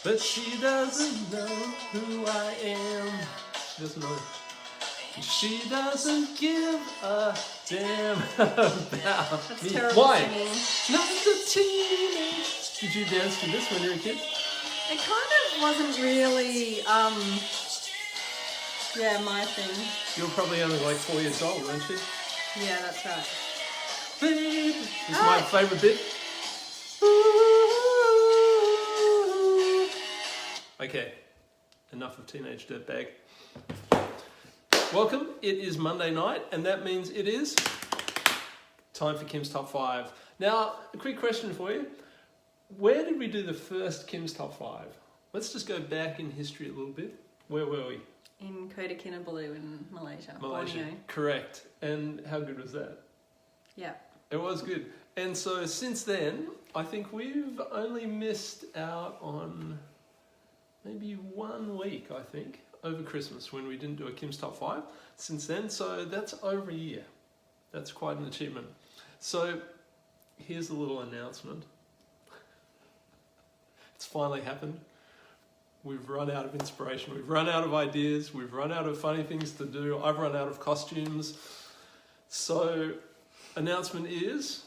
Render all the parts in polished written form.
but she doesn't know who I am. She doesn't know. She doesn't give a damn about That's me. terrible Why? singing. Not the teenage. Did you dance to this when you were a kid? It kind of wasn't really, my thing. You were probably only like 4 years old, weren't you? Yeah, that's right. Babe, this is my favourite bit. Okay, enough of Teenage Dirtbag. Welcome, it is Monday night, and that means it is time for Kim's Top 5. Now, a quick question for you. Where did we do the first Kim's Top 5? Let's just go back in history a little bit. Where were we? In Kota Kinabalu in Malaysia. Malaysia, Borneo. correct. And how good was that? Yeah. It was good. And so since then, I think we've only missed out on maybe 1 week, I think, over Christmas when we didn't do a Kim's Top 5 since then. So that's over a year. That's quite an achievement. So here's a little announcement. It's finally happened. We've run out of inspiration. We've run out of ideas. We've run out of funny things to do. I've run out of costumes. So announcement is...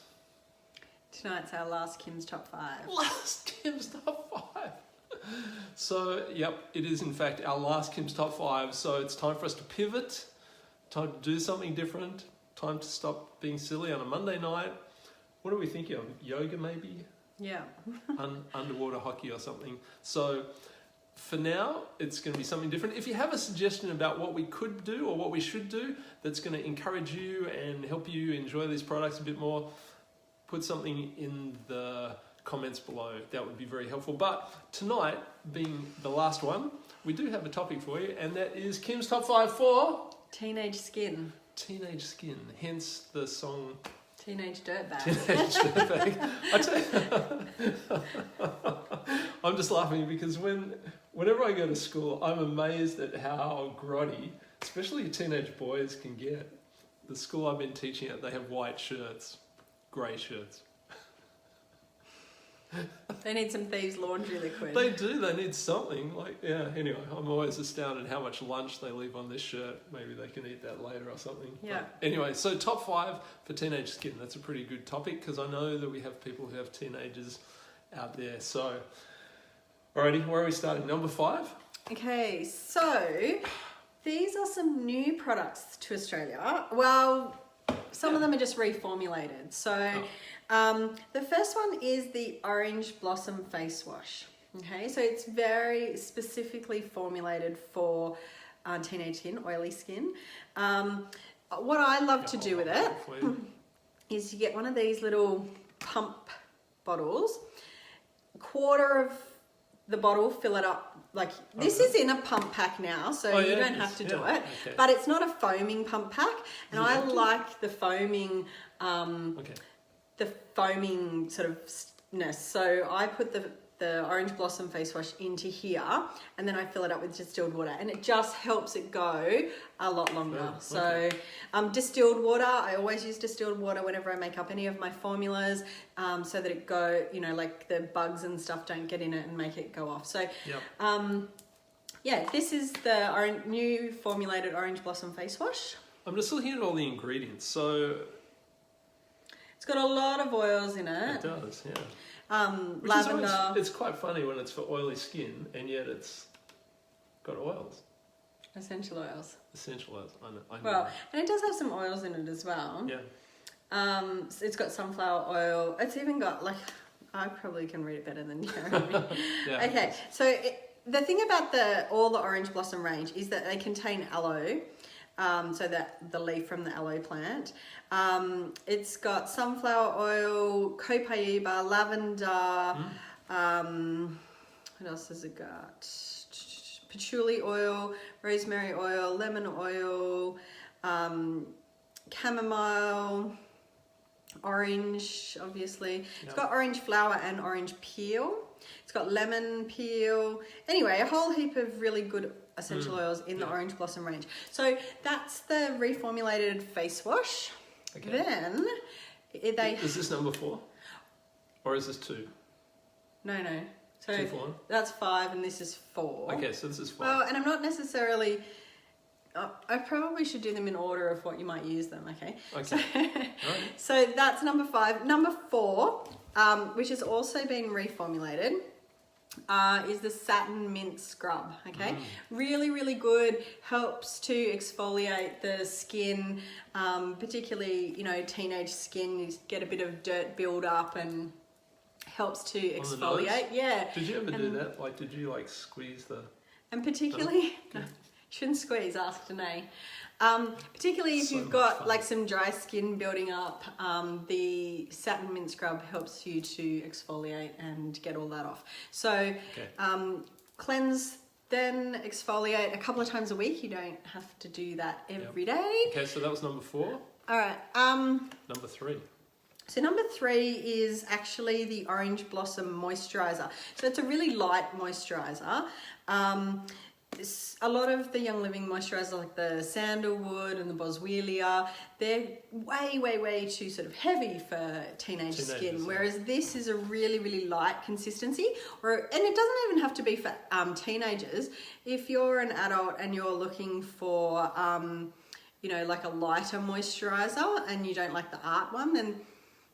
Tonight's our last Kim's Top 5. Last Kim's Top 5. So, yep, it is in fact our last Kim's Top 5. So it's time for us to pivot, time to do something different, time to stop being silly on a Monday night. What are we thinking of? Yoga maybe? Yeah. Underwater hockey or something. So for now, it's going to be something different. If you have a suggestion about what we could do or what we should do that's going to encourage you and help you enjoy these products a bit more, put something in the comments below. That would be very helpful. But tonight, being the last one, we do have a topic for you, and that is Kim's Top 5 for... Teenage skin. Teenage skin, hence the song... Teenage dirtbag. Teenage Dirtbag. I tell you, I'm just laughing because whenever I go to school, I'm amazed at how grotty, especially teenage boys, can get. The school I've been teaching at, they have white shirts, grey shirts. They need some thieves' laundry liquid. They do, they need something. Anyway, I'm always astounded how much lunch they leave on this shirt. Maybe they can eat that later or something. Yeah. But anyway, so top 5 for teenage skin. That's a pretty good topic because I know that we have people who have teenagers out there. So, alrighty, where are we starting? Number 5? Okay, so these are some new products to Australia. Well, some of them are just reformulated. So the first one is the Orange Blossom Face Wash. Okay, so it's very specifically formulated for teenage skin, oily skin. What I love to do with it is you get one of these little pump bottles, a quarter of the bottle, fill it up. Like this is in a pump pack now, so you don't have to do it. Okay. But it's not a foaming pump pack, and I like the foaming, the foaming sort of-ness. So I put the Orange Blossom Face Wash into here, and then I fill it up with distilled water, and it just helps it go a lot longer. So distilled water, I always use distilled water whenever I make up any of my formulas, so that it go, like the bugs and stuff don't get in it and make it go off. So this is the new formulated Orange Blossom Face Wash. I'm just looking at all the ingredients. So it's got a lot of oils in it. It does, yeah. Lavender. It's quite funny when it's for oily skin, and yet it's got oils. Essential oils. Essential oils, I know. Well, and it does have some oils in it as well. Yeah. It's got sunflower oil. It's even got, I probably can read it better than Jeremy. Yeah. Okay, so the thing about all the Orange Blossom range is that they contain aloe. So that the leaf from the aloe plant. It's got sunflower oil, copaiba, lavender. What else has it got? Patchouli oil, rosemary oil, lemon oil, chamomile, orange, obviously. Yep. It's got orange flower and orange peel. It's got lemon peel. Anyway, a whole heap of really good essential oils in the Orange Blossom range. So that's the reformulated face wash. Okay. Then is this number 4? Or is this 2? No. So 2 for 1. that's 5 and this is 4. Okay, so this is 5. Well, and I'm not necessarily... I probably should do them in order of what you might use them, okay? Okay. Right. So that's number 5. Number 4, which has also been reformulated, is the satin mint scrub, okay? Really, really good. Helps to exfoliate the skin, particularly, you know, teenage skin. You get a bit of dirt build up and helps to exfoliate. Yeah. Did you ever do that? Like, did you like squeeze the... And particularly... No? Okay. Shouldn't squeeze, ask Danae. Particularly if So you've much got fun. like some dry skin building up, the satin mint scrub helps you to exfoliate and get all that off. So cleanse, then exfoliate a couple of times a week. You don't have to do that every day. Okay, so that was number 4. All right. Number 3. So number 3 is actually the Orange Blossom Moisturizer. So it's a really light moisturizer. A lot of the Young Living moisturizers, like the Sandalwood and the Boswellia, they're way too sort of heavy for teenage skin. Whereas this is a really light consistency, and it doesn't even have to be for teenagers. If you're an adult and you're looking for, you know, like a lighter moisturizer and you don't like the art one, then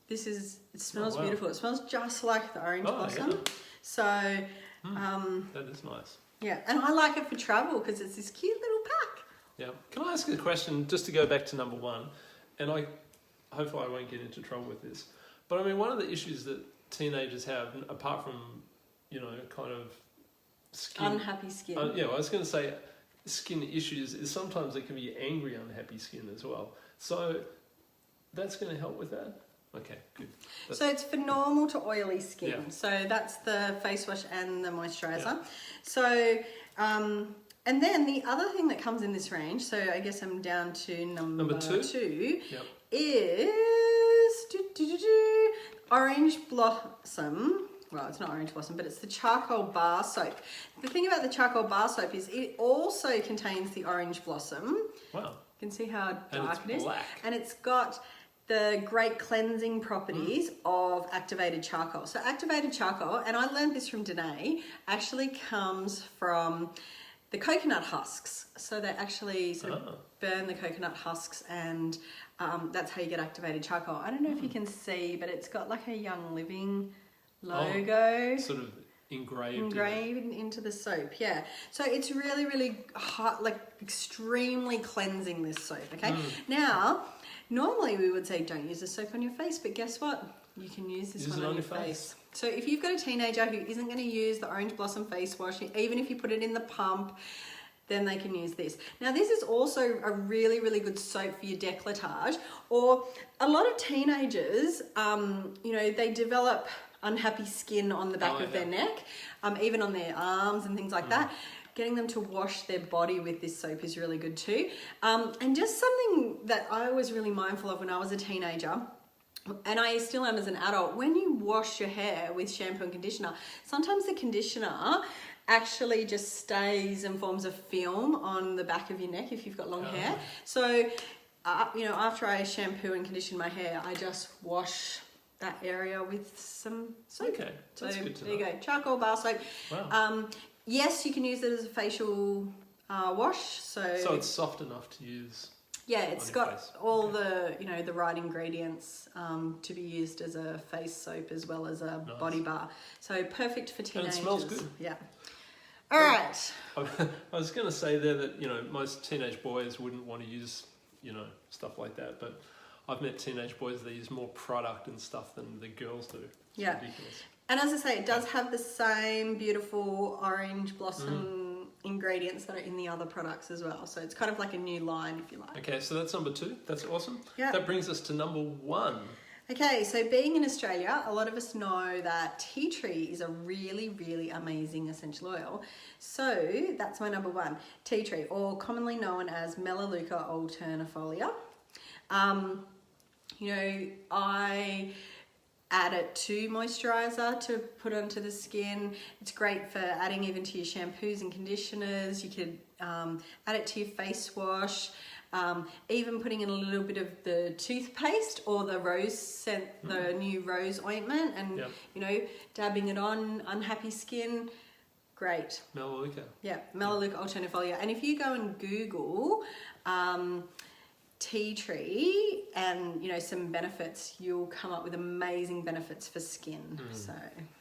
this is. It smells beautiful. It smells just like the Orange Blossom. Yeah. So that is nice. Yeah, and I like it for travel because it's this cute little pack. Yeah. Can I ask you a question just to go back to number 1? And hopefully I won't get into trouble with this. But I mean, one of the issues that teenagers have, apart from, you know, kind of skin... Unhappy skin. Yeah, I was going to say skin issues is sometimes it can be angry, unhappy skin as well. So that's going to help with that? Okay, good. So it's for normal to oily skin. Yeah. So that's the face wash and the moisturizer. Yeah. So, and then the other thing that comes in this range, so I guess I'm down to number 2, yep. is Orange Blossom. Well, it's not Orange Blossom, but it's the charcoal bar soap. The thing about the charcoal bar soap is it also contains the Orange Blossom. Wow. You can see how dark it is. Black. And it's got the great cleansing properties of activated charcoal. So activated charcoal, and I learned this from Danae, actually comes from the coconut husks. So they actually sort of burn the coconut husks, and that's how you get activated charcoal. I don't know if you can see, but it's got like a Young Living logo. Sort of engraved into the soap, yeah. So it's really hot, like extremely cleansing, this soap, okay? Now, normally we would say don't use the soap on your face, but guess what? You can use this one on your face. So if you've got a teenager who isn't going to use the Orange Blossom face wash, even if you put it in the pump, then they can use this. Now this is also a really good soap for your décolletage, or a lot of teenagers, you know, they develop unhappy skin on the back of their neck, even on their arms and things like that. Getting them to wash their body with this soap is really good too. And just something that I was really mindful of when I was a teenager, and I still am as an adult, when you wash your hair with shampoo and conditioner, sometimes the conditioner actually just stays and forms a film on the back of your neck if you've got long hair. So, you know, after I shampoo and condition my hair, I just wash that area with some soap. Okay, that's good to know. There you go, charcoal bar soap. Wow. Yes, you can use it as a facial wash. So it's soft enough to use. Yeah, it's got all the, you know, the right ingredients to be used as a face soap as well as a body bar. So perfect for teenagers. And it smells good. Yeah. All right. I was going to say there that, you know, most teenage boys wouldn't want to use, you know, stuff like that, but I've met teenage boys that use more product and stuff than the girls do. It's ridiculous. And as I say, it does have the same beautiful Orange Blossom ingredients that are in the other products as well. So it's kind of like a new line, if you like. Okay, so that's number 2. That's awesome. Yeah. That brings us to number 1. Okay, so being in Australia, a lot of us know that tea tree is a really amazing essential oil. So that's my number 1, tea tree, or commonly known as Melaleuca alternifolia. You know, I add it to moisturizer to put onto the skin. It's great for adding even to your shampoos and conditioners. You could add it to your face wash. even putting in a little bit of the toothpaste or the rose scent, the new rose ointment, and Yep. you know, dabbing it on unhappy skin. Great. Melaleuca. Yeah, Melaleuca alternifolia. And if you go and Google tea tree and, you know, some benefits, you'll come up with amazing benefits for skin. So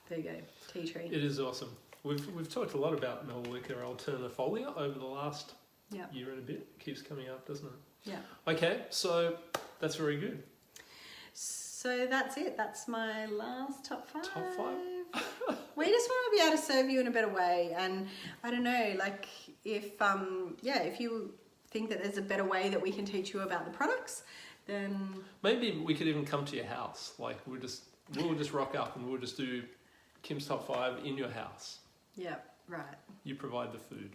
there you go, tea tree. It is awesome. We've talked a lot about Melaleuca alternifolia over the last year and a bit. It keeps coming up, doesn't it? Yeah. Okay, so that's very good. So that's it. That's my last top 5. Top 5? We just want to be able to serve you in a better way. And I don't know, like if you think that there's a better way that we can teach you about the products, then maybe we could even come to your house. Like we'll just rock up and we'll just do Kim's top 5 in your house. Yeah, right. You provide the food.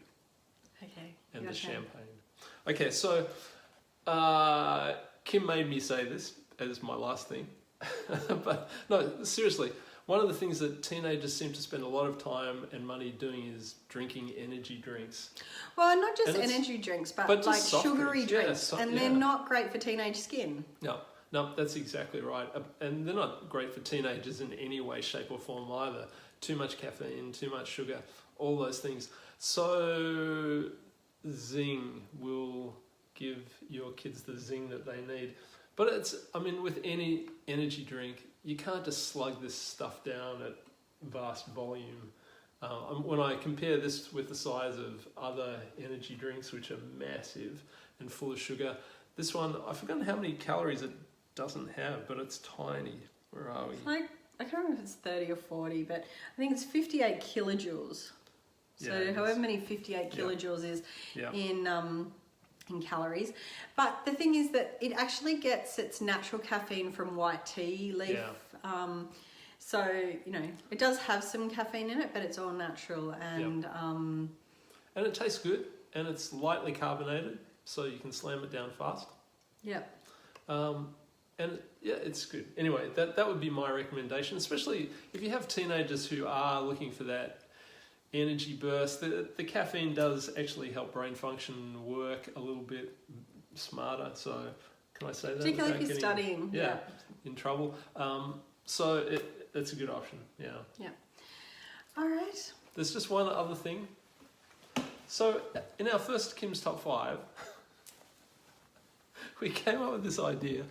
Okay. And the champagne. Okay, so Kim made me say this as my last thing. But no, seriously, one of the things that teenagers seem to spend a lot of time and money doing is drinking energy drinks. Well, not just energy drinks, but like sugary drinks. And they're not great for teenage skin. No, that's exactly right. And they're not great for teenagers in any way, shape or form either. Too much caffeine, too much sugar, all those things. So zing will give your kids the zing that they need. But with any energy drink, you can't just slug this stuff down at vast volume. When I compare this with the size of other energy drinks, which are massive and full of sugar, this one, I've forgotten how many calories it doesn't have, but it's tiny. Where are we? Like, I can't remember if it's 30 or 40, but I think it's 58 kilojoules. So however many 58 kilojoules is in calories. But the thing is that it actually gets its natural caffeine from white tea leaf. So, you know, it does have some caffeine in it, but it's all natural. And and it tastes good, and it's lightly carbonated, so you can slam it down fast. And it's good. Anyway, that would be my recommendation, especially if you have teenagers who are looking for that energy burst. The caffeine does actually help brain function work a little bit smarter. So can I say that? Particularly if you're studying. In trouble. So it's a good option. Yeah. All right. There's just one other thing. So in our first Kim's Top 5, we came up with this idea.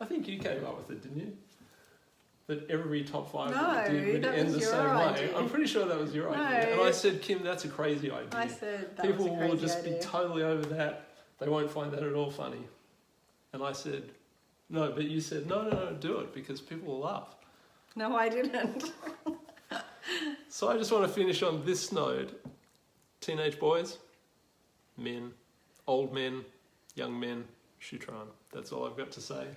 I think you came up with it, didn't you? That every top 5 that we did would end the same way. I'm pretty sure that was your idea. And I said, Kim, that's a crazy idea. I said that People was a crazy will just idea. be totally over that. They won't find that at all funny. And I said, no, but you said, no, do it because people will laugh. No, I didn't. So I just want to finish on this note. Teenage boys, men, old men, young men, shutran. That's all I've got to say.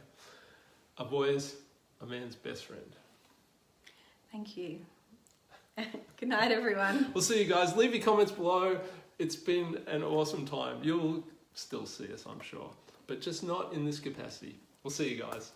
A boy is a man's best friend. Thank you. Good night, everyone. We'll see you guys. Leave your comments below. It's been an awesome time. You'll still see us, I'm sure, but just not in this capacity. We'll see you guys.